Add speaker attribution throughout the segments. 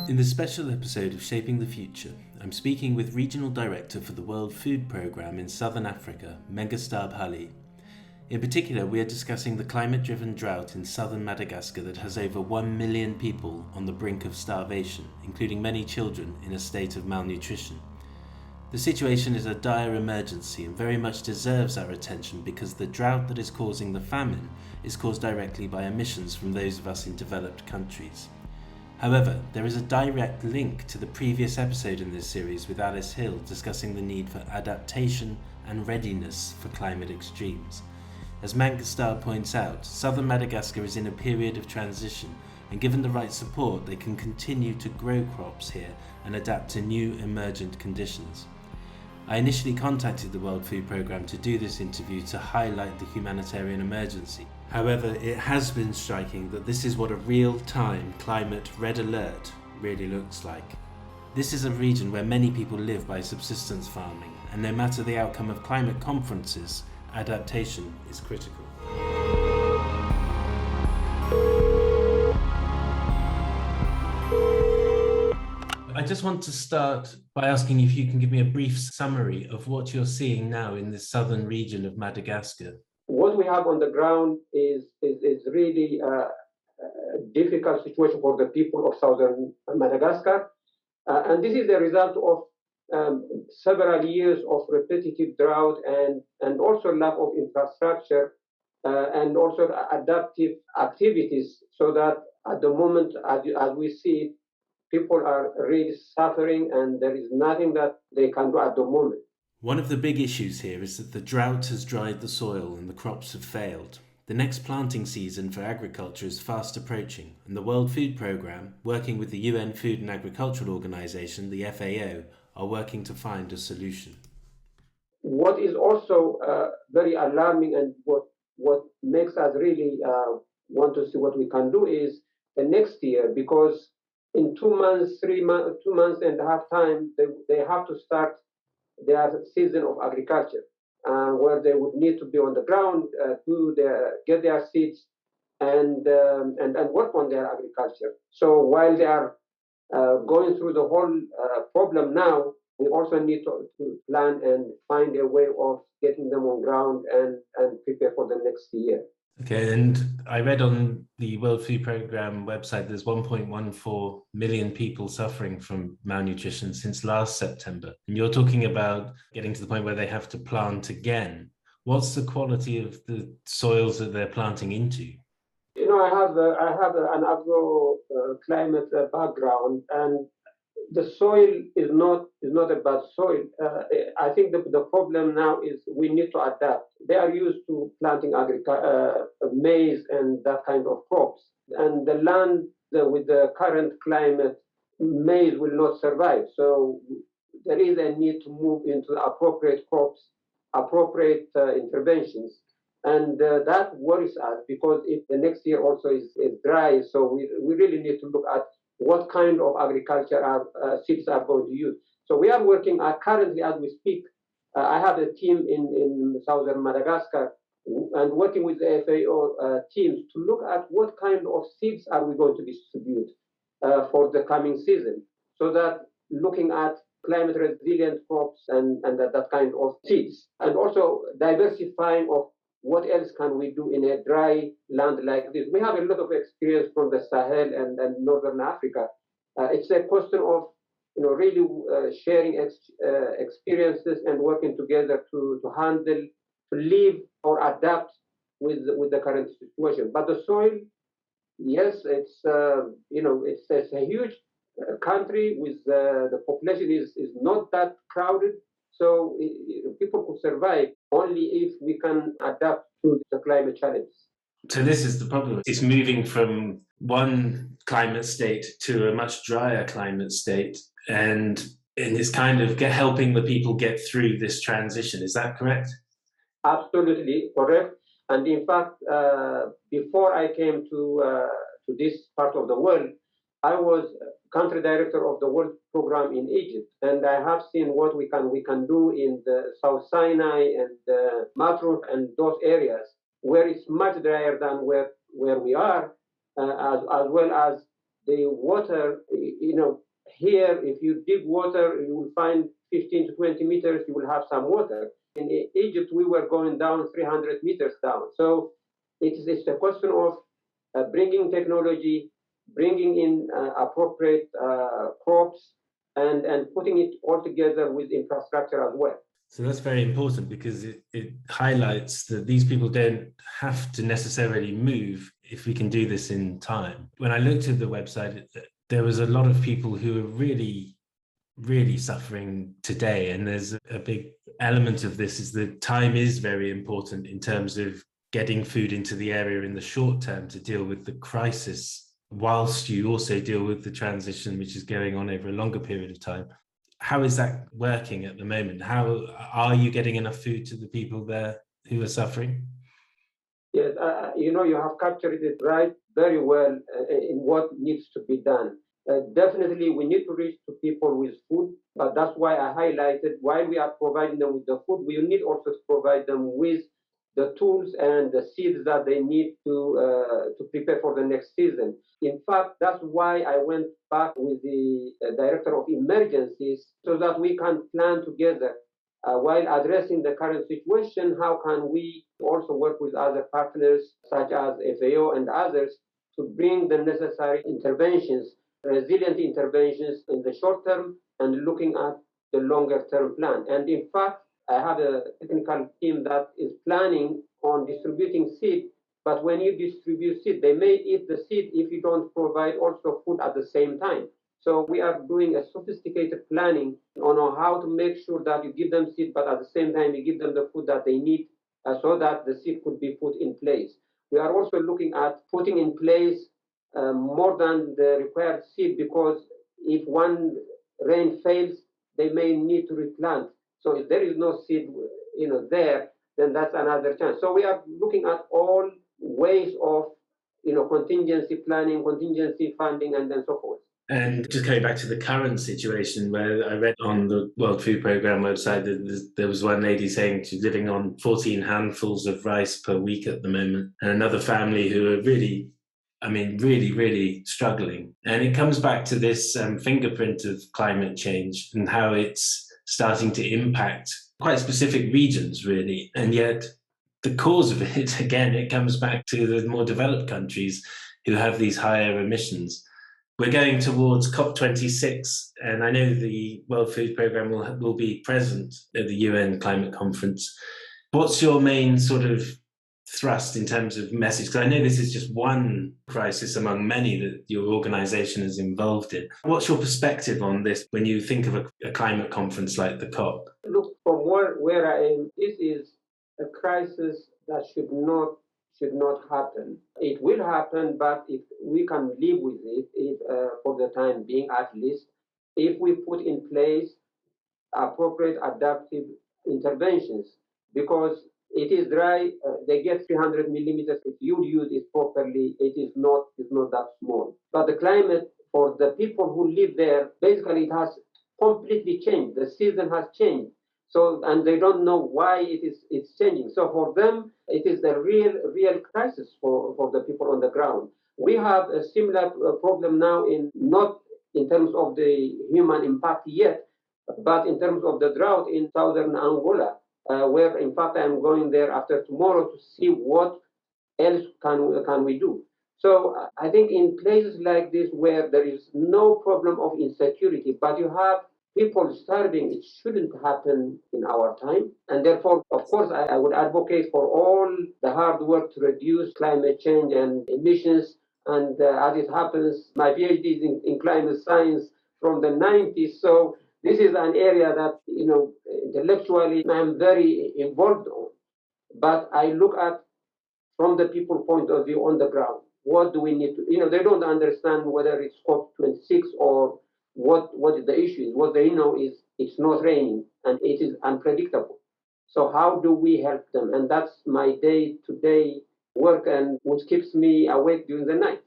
Speaker 1: In this special episode of Shaping the Future, I'm speaking with Regional Director for the World Food Programme in Southern Africa, Menghestab Haile. In particular, we are discussing the climate-driven drought in southern Madagascar that has over 1 million people on the brink of starvation, including many children in a state of malnutrition. The situation is a dire emergency and very much deserves our attention because the drought that is causing the famine is caused directly by emissions from those of us in developed countries. However, there is a direct link to the previous episode in this series with Alice Hill discussing the need for adaptation and readiness for climate extremes. As Menghestab points out, southern Madagascar is in a period of transition, and given the right support, they can continue to grow crops here and adapt to new emergent conditions. I initially contacted the World Food Programme to do this interview to highlight the humanitarian emergency. However, it has been striking that this is what a real-time climate red alert really looks like. This is a region where many people live by subsistence farming, and no matter the outcome of climate conferences, adaptation is critical. I just want to start by asking if you can give me a brief summary of what you're seeing now in the southern region of Madagascar.
Speaker 2: What we have on the ground is really a difficult situation for the people of southern Madagascar. And this is the result of several years of repetitive drought and also lack of infrastructure and also adaptive activities, so that at the moment, as we see, people are really suffering and there is nothing that they can do at the moment.
Speaker 1: One of the big issues here is that the drought has dried the soil and the crops have failed. The next planting season for agriculture is fast approaching, and the World Food Programme, working with the UN Food and Agricultural Organization, the FAO, are working to find a solution.
Speaker 2: What is also very alarming and what makes us really want to see what we can do is the next year, because in 2 months, 2 months and a half time, they have to start their season of agriculture, where they would need to be on the ground, get their seeds, and work on their agriculture. So while they are going through the whole problem now, we also need to plan and find a way of getting them on ground and prepare for the next year.
Speaker 1: Okay, and I read on the World Food Programme website there's 1.14 million people suffering from malnutrition since last September. And you're talking about getting to the point where they have to plant again. What's the quality of the soils that they're planting into?
Speaker 2: You know, I have an agro climate background, and the soil is not a bad soil. I think the problem now is we need to adapt. They are used to planting maize and that kind of crops. And the land with the current climate, maize will not survive. So there is a need to move into appropriate crops, appropriate interventions. And that worries us, because if the next year also is dry, so we really need to look at what kind of agriculture seeds are going to use. So we are working currently as we speak. I have a team in southern Madagascar and working with the FAO teams to look at what kind of seeds are we going to distribute for the coming season, so that looking at climate resilient crops and that kind of seeds, and also diversifying of what else can we do in a dry land like this. We have a lot of experience from the Sahel and Northern Africa. It's a question of really sharing experiences and working together to handle, to live or adapt with the current situation. But the soil, yes, it's a huge country with the population is not that crowded. So people could survive only if we can adapt to the climate challenges.
Speaker 1: So this is the problem. It's moving from one climate state to a much drier climate state, and it's kind of helping the people get through this transition. Is that correct?
Speaker 2: Absolutely correct. And in fact, before I came to this part of the world, I was country director of the World Program in Egypt, and I have seen what we can do in the South Sinai and Matruk and those areas where it's much drier than where we are, as well as the water, here, if you dig water, you will find 15 to 20 meters, you will have some water. In Egypt, we were going down 300 meters down. So it's a question of bringing technology, bringing in appropriate crops, and putting it all together with infrastructure as well.
Speaker 1: So that's very important because it highlights that these people don't have to necessarily move if we can do this in time. When I looked at the website, there was a lot of people who are really, really suffering today. And there's a big element of this is that time is very important in terms of getting food into the area in the short term to deal with the crisis, whilst you also deal with the transition, which is going on over a longer period of time. How is that working at the moment? How are you getting enough food to the people there who are suffering?
Speaker 2: Yes, you have captured it right very well in what needs to be done. Definitely, we need to reach to people with food, but that's why I highlighted while we are providing them with the food, we need also to provide them with the tools and the seeds that they need to prepare for the next season. In fact, that's why I went back with the director of emergencies so that we can plan together while addressing the current situation. How can we also work with other partners such as FAO and others to bring the necessary interventions, resilient interventions in the short term and looking at the longer term plan. And in fact, I have a technical team that is planning on distributing seed, but when you distribute seed, they may eat the seed if you don't provide also food at the same time. So we are doing a sophisticated planning on how to make sure that you give them seed, but at the same time you give them the food that they need so that the seed could be put in place. We are also looking at putting in place more than the required seed, because if one rain fails, they may need to replant. So if there is no seed, there, then that's another chance. So we are looking at all ways of, contingency planning, contingency funding, and then so forth.
Speaker 1: And just going back to the current situation, where I read on the World Food Programme website that there was one lady saying she's living on 14 handfuls of rice per week at the moment, and another family who are really, really struggling. And it comes back to this fingerprint of climate change and how it's starting to impact quite specific regions, really. And yet the cause of it, again, it comes back to the more developed countries who have these higher emissions. We're going towards COP26, and I know the World Food Programme will be present at the UN climate conference. What's your main sort of thrust in terms of message? Because I know this is just one crisis among many that your organisation is involved in. What's your perspective on this when you think of a climate conference like the COP?
Speaker 2: Look, from where I am, this is a crisis that should not happen. It will happen, but if we can live with it, for the time being at least, if we put in place appropriate adaptive interventions, because it is dry, they get 300 millimeters. If you use it properly, it is not that small. But the climate for the people who live there, basically it has completely changed. The season has changed. So, and they don't know why it's changing. So for them, it is the real crisis for the people on the ground. We have a similar problem now, not in terms of the human impact yet, but in terms of the drought in southern Angola, where in fact I'm going there after tomorrow to see what else can we do. So I think in places like this where there is no problem of insecurity, but you have people starving, it shouldn't happen in our time. And therefore, of course, I would advocate for all the hard work to reduce climate change and emissions. And as it happens, my PhD is in climate science from the 90s. So this is an area that, intellectually I'm very involved on. But I look at from the people point of view on the ground. What do we need to, they don't understand whether it's COP26 or what the issue is. What they know is it's not raining and it is unpredictable. So how do we help them? And that's my day-to-day work, and which keeps me awake during the night.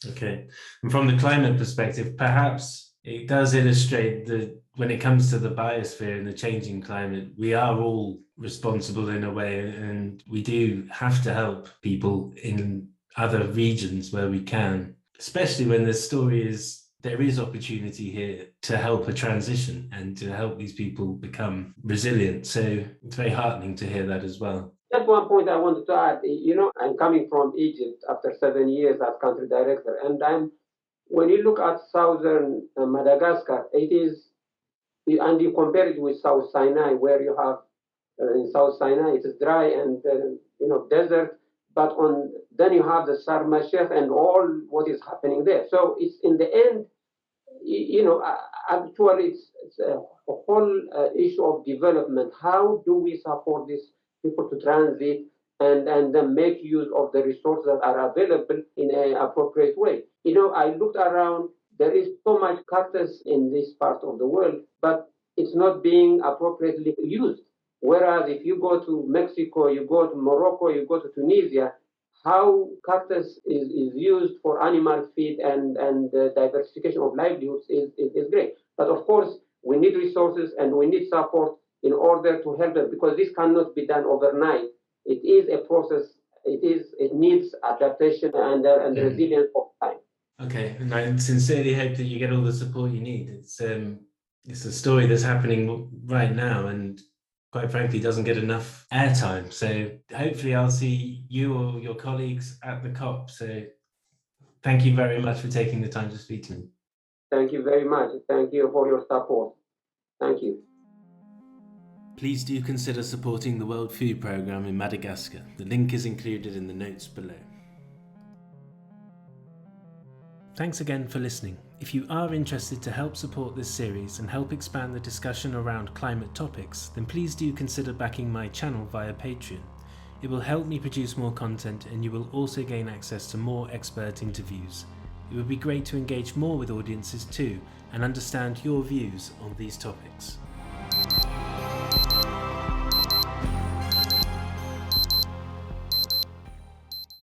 Speaker 1: Okay. And from the climate perspective, perhaps it does illustrate that when it comes to the biosphere and the changing climate, we are all responsible in a way, and we do have to help people in other regions where we can. especially when the story is there is opportunity here to help a transition and to help these people become resilient. So it's very heartening to hear that as well.
Speaker 2: Just one point I wanted to add. I'm coming from Egypt after 7 years as country director, and when you look at southern Madagascar, it is, and you compare it with South Sinai, where you have in South Sinai it is dry and desert, but then you have the Sharm el-Sheikh and all what is happening there. So it's in the end, actually it's a whole issue of development. How do we support these people to transit and then make use of the resources that are available in an appropriate way? I looked around. There is so much cactus in this part of the world, but it's not being appropriately used. Whereas if you go to Mexico, you go to Morocco, you go to Tunisia, how cactus is used for animal feed and diversification of livelihoods is great. But of course, we need resources and we need support in order to help them, because this cannot be done overnight. It is a process. It needs adaptation and resilience of time.
Speaker 1: Okay, and I sincerely hope that you get all the support you need. It's a story that's happening right now, and quite frankly doesn't get enough airtime. So hopefully I'll see you or your colleagues at the COP. So thank you very much for taking the time to speak to me.
Speaker 2: Thank you very much. Thank you for your support. Thank you.
Speaker 1: Please do consider supporting the World Food Programme in Madagascar. The link is included in the notes below. Thanks again for listening. If you are interested to help support this series and help expand the discussion around climate topics, then please do consider backing my channel via Patreon. It will help me produce more content, and you will also gain access to more expert interviews. It would be great to engage more with audiences too and understand your views on these topics.